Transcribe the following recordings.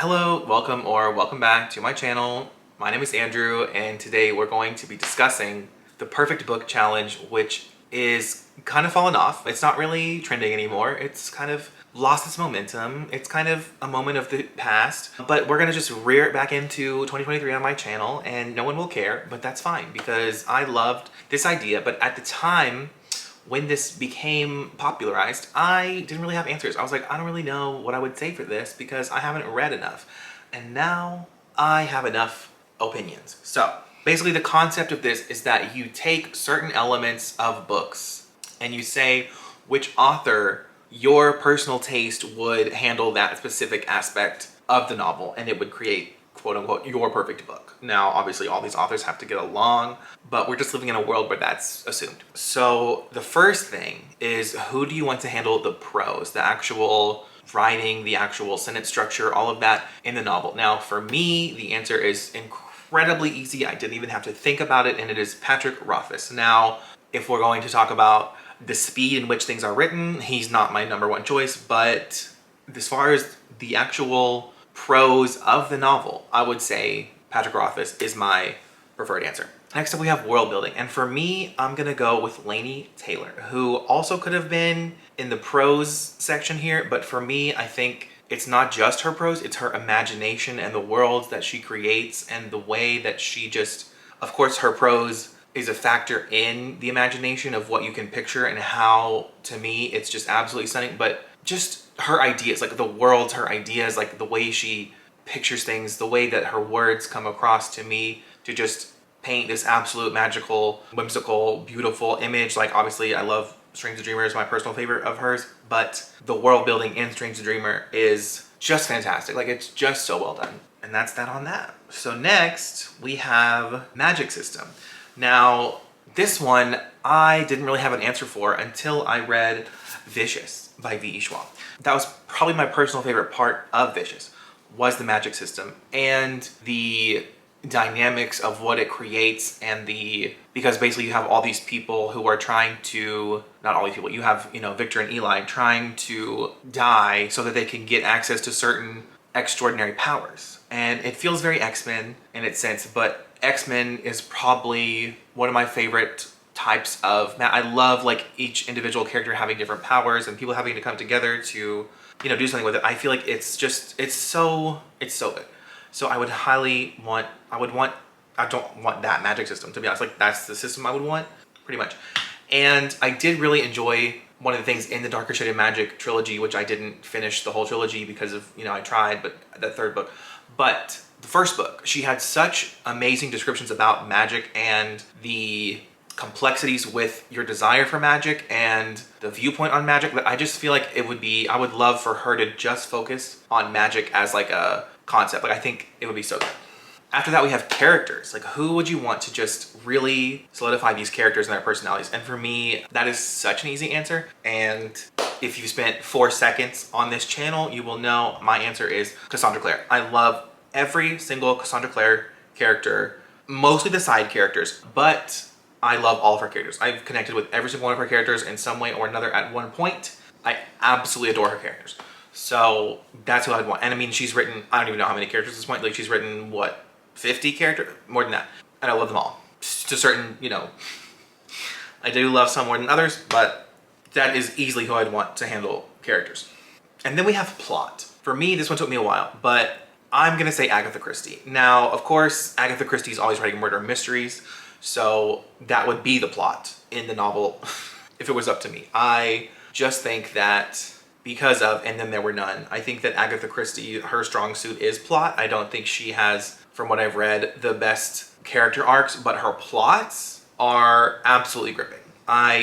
Hello, welcome back to my channel. My name is Andrew, and today we're going to be discussing the Perfect Book Challenge, which is kind of fallen off. It's not really trending anymore. It's kind of lost its momentum. It's kind of a moment of the past, but we're gonna just rear it back into 2023 on my channel, and no one will care, but that's fine because I loved this idea. But at the time, when this became popularized, I didn't really have answers. I was like, I don't really know what I would say for this because I haven't read enough. And now I have enough opinions. So basically the concept of this is that you take certain elements of books and you say which author your personal taste would handle that specific aspect of the novel, and it would create quote unquote your perfect book. Now, obviously all these authors have to get along, but we're just living in a world where that's assumed. So the first thing is, who do you want to handle the prose, the actual writing, the actual sentence structure, all of that in the novel? Now, for me, the answer is incredibly easy. I didn't even have to think about it, and it is Patrick Rothfuss. Now, if we're going to talk about the speed in which things are written, he's not my number one choice, but as far as the actual prose of the novel, I would say Patrick Rothfuss is my preferred answer. Next up, we have world building. And for me, I'm gonna go with Laini Taylor, who also could have been in the prose section here, but for me, I think it's not just her prose, it's her imagination and the worlds that she creates and the way that she just, of course, her prose is a factor in the imagination of what you can picture and how, to me, it's just absolutely stunning, but just her ideas, like the worlds, her ideas, like the way she pictures things, the way that her words come across to me to just paint this absolute magical, whimsical, beautiful image. Like, obviously I love Strange the Dreamer is my personal favorite of hers, but the world building in Strange the Dreamer is just fantastic. Like, it's just so well done. And that's that on that. So next we have magic system. Now, this one I didn't really have an answer for until I read Vicious by V.E. Schwab. That was probably my personal favorite part of Vicious, was the magic system and the dynamics of what it creates, and because basically you have all these people who are trying to, not all these people, you have, Victor and Eli trying to die so that they can get access to certain extraordinary powers. And it feels very X-Men in its sense, but X-Men is probably one of my favorite types of, I love like each individual character having different powers and people having to come together to, do something with it. I feel like it's so good. So I don't want that magic system, to be honest. Like, that's the system I would want, pretty much. And I did really enjoy one of the things in the Darker Shade of Magic trilogy, which I didn't finish the whole trilogy because of, I tried, but the third book. But the first book, she had such amazing descriptions about magic and the complexities with your desire for magic and the viewpoint on magic that I just feel like I would love for her to just focus on magic as like a concept. Like, I think it would be so good. After that, we have characters. Like, who would you want to just really solidify these characters and their personalities? And for me, that is such an easy answer. And if you spent 4 seconds on this channel, you will know my answer is Cassandra Clare. I love every single Cassandra Clare character, mostly the side characters, but I love all of her characters. I've connected with every single one of her characters in some way or another at one point. I absolutely adore her characters. So that's who I'd want. And I mean, she's written, I don't even know how many characters at this point. Like, she's written, what, 50 characters? More than that. And I love them all. To certain, I do love some more than others, but that is easily who I'd want to handle characters. And then we have plot. For me, this one took me a while, but I'm gonna say Agatha Christie. Now, of course, Agatha Christie is always writing murder mysteries, so that would be the plot in the novel if it was up to me. I just think that because of And Then There Were None, I think that Agatha Christie, her strong suit is plot. I don't think she has, from what I've read, the best character arcs, but her plots are absolutely gripping.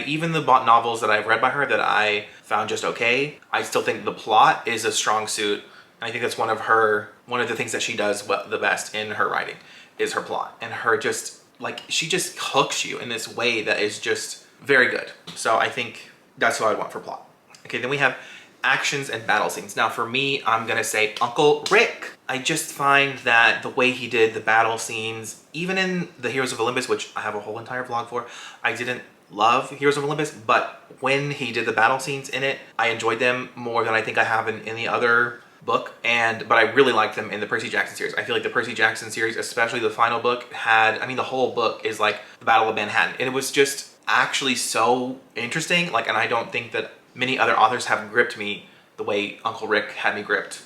Even the novels that I've read by her that I found just okay, I still think the plot is a strong suit. And I think that's one of the things that she does the best in her writing is her plot. And her just, like, she just hooks you in this way that is just very good. So I think that's what I want for plot. Okay, then we have actions and battle scenes. Now for me, I'm gonna say Uncle Rick. I just find that the way he did the battle scenes, even in the Heroes of Olympus, which I have a whole entire vlog for, I didn't love Heroes of Olympus, but when he did the battle scenes in it, I enjoyed them more than I think I have in any other book, but I really liked them in the Percy Jackson series. I feel like the Percy Jackson series, especially the final book, the whole book is like the Battle of Manhattan, and it was just actually so interesting. Like, and I don't think that many other authors have gripped me the way Uncle Rick had me gripped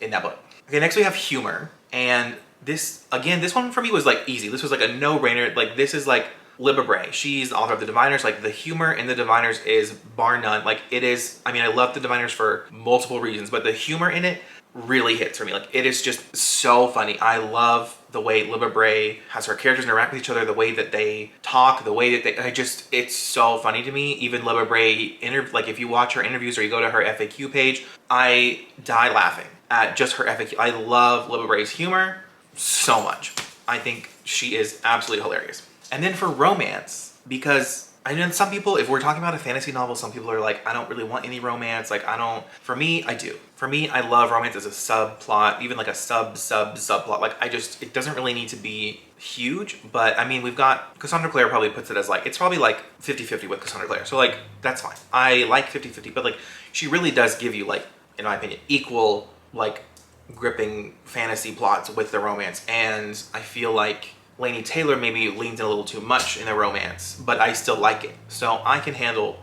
in that book. Okay, next we have humor, and this one for me was like easy. This was like a no-brainer. Like, this is like Libba Bray. She's the author of The Diviners. Like, the humor in The Diviners is bar none. Like, it is, I love The Diviners for multiple reasons, but the humor in it really hits for me. Like, it is just so funny. I love the way Libba Bray has her characters interact with each other, the way that they talk, the way that it's so funny to me. Even Libba Bray, like, if you watch her interviews or you go to her FAQ page, I die laughing at just her FAQ. I love Libba Bray's humor so much. I think she is absolutely hilarious. And then for romance, because I know some people, if we're talking about a fantasy novel, some people are like, I don't really want any romance. Like, for me, I do. For me, I love romance as a subplot, even like a subplot. Like, it doesn't really need to be huge, but we've got, Cassandra Clare probably puts it as like, it's probably like 50-50 with Cassandra Clare. So like, that's fine. I like 50-50, but like, she really does give you, like, in my opinion, equal, like, gripping fantasy plots with the romance. And I feel like Laini Taylor maybe leans in a little too much in the romance, but I still like it. So I can handle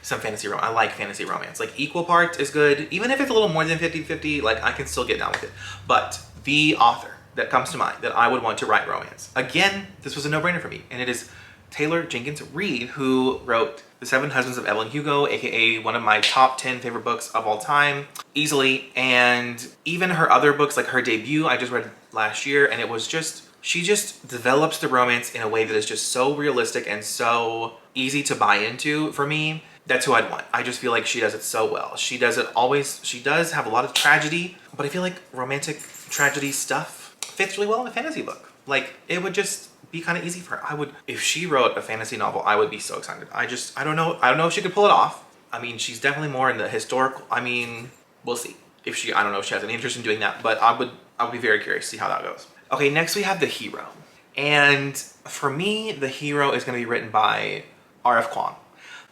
some fantasy romance. I like fantasy romance. Like, equal parts is good. Even if it's a little more than 50-50, like, I can still get down with it. But the author that comes to mind that I would want to write romance, again, this was a no-brainer for me, and it is Taylor Jenkins Reid, who wrote The Seven Husbands of Evelyn Hugo, aka one of my top 10 favorite books of all time, easily. And even her other books, like her debut, I just read last year, and it was just, she just develops the romance in a way that is just so realistic and so easy to buy into for me. That's who I'd want. I just feel like she does it so well. She does have a lot of tragedy, but I feel like romantic tragedy stuff fits really well in a fantasy book. Like, it would just be kind of easy for her. If she wrote a fantasy novel, I would be so excited. I don't know if she could pull it off. She's definitely more in the historical, we'll see. I don't know if she has any interest in doing that, but I would be very curious to see how that goes. Okay, next we have the hero. And for me, the hero is going to be written by R.F. Kuang,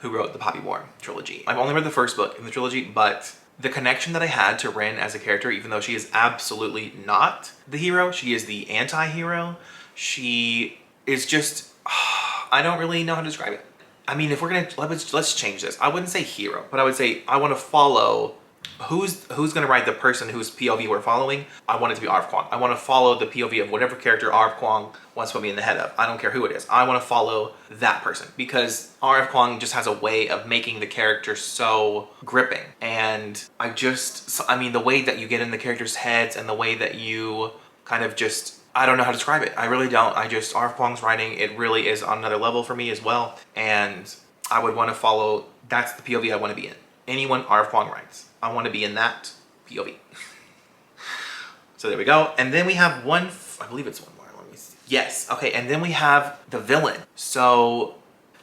who wrote the Poppy War trilogy. I've only read the first book in the trilogy, but the connection that I had to Rin as a character, even though she is absolutely not the hero, she is the anti-hero. She is just, I don't really know how to describe it. If we're gonna, let's change this. I wouldn't say hero, but I would say I want to follow, who's gonna write the person whose POV we're following. I want it to be R.F. Kuang. I want to follow the POV of whatever character R.F. Kuang wants to put me in the head of. I don't care who it is. I want to follow that person, because R.F. Kuang just has a way of making the character so gripping. And the way that you get in the characters' heads and the way that you kind of just, I don't know how to describe it. I really don't. R.F. Kuang's writing, it really is on another level for me as well. And I would want to follow, that's the POV I want to be in. Anyone R.F. Kuang writes, I want to be in that POV. So there we go. And then we have I believe it's one more. Let me see. Yes. Okay. And then we have the villain. So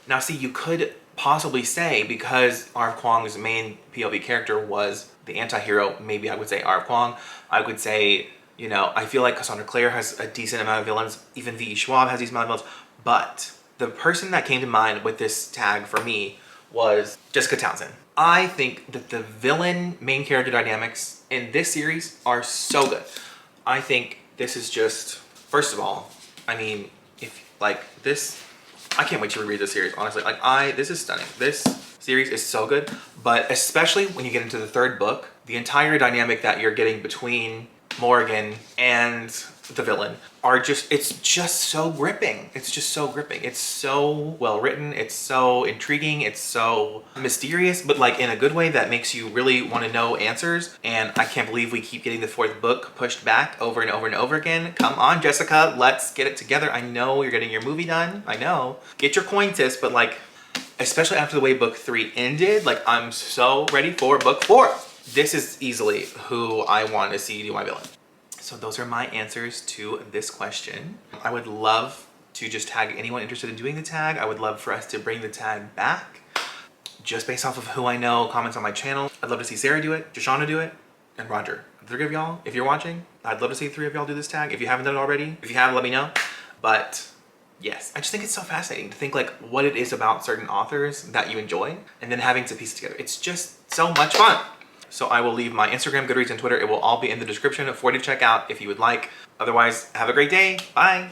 now see, you could possibly say, because R.F. Kuang's main POV character was the anti-hero, maybe I would say R.F. Kuang. I would say, I feel like Cassandra Clare has a decent amount of villains. Even V.E. Schwab has a decent amount of villains. But the person that came to mind with this tag for me was Jessica Townsend. I think that the villain main character dynamics in this series are so good. I think this is just, first of all, if like this, I can't wait to reread this series, honestly. This is stunning. This series is so good, but especially when you get into the third book, the entire dynamic that you're getting between Morgan and the villain it's just so gripping. It's just so gripping. It's so well written. It's so intriguing. It's so mysterious, but like in a good way that makes you really want to know answers. And I can't believe we keep getting the fourth book pushed back over and over and over again. Come on, Jessica, let's get it together. I know you're getting your movie done. I know. Get your coin, sis, but like, especially after the way book 3 ended, like, I'm so ready for book 4. This is easily who I want to see do my villain. So those are my answers to this question. I would love to just tag anyone interested in doing the tag. I would love for us to bring the tag back just based off of who I know comments on my channel. I'd love to see Sarah do it, Shoshana do it, and Roger. The 3 of y'all, if you're watching, I'd love to see the 3 of y'all do this tag. If you haven't done it already, if you have, let me know. But yes, I just think it's so fascinating to think like what it is about certain authors that you enjoy and then having to piece it together. It's just so much fun. So I will leave my Instagram, Goodreads, and Twitter. It will all be in the description for you to check out if you would like. Otherwise, have a great day. Bye.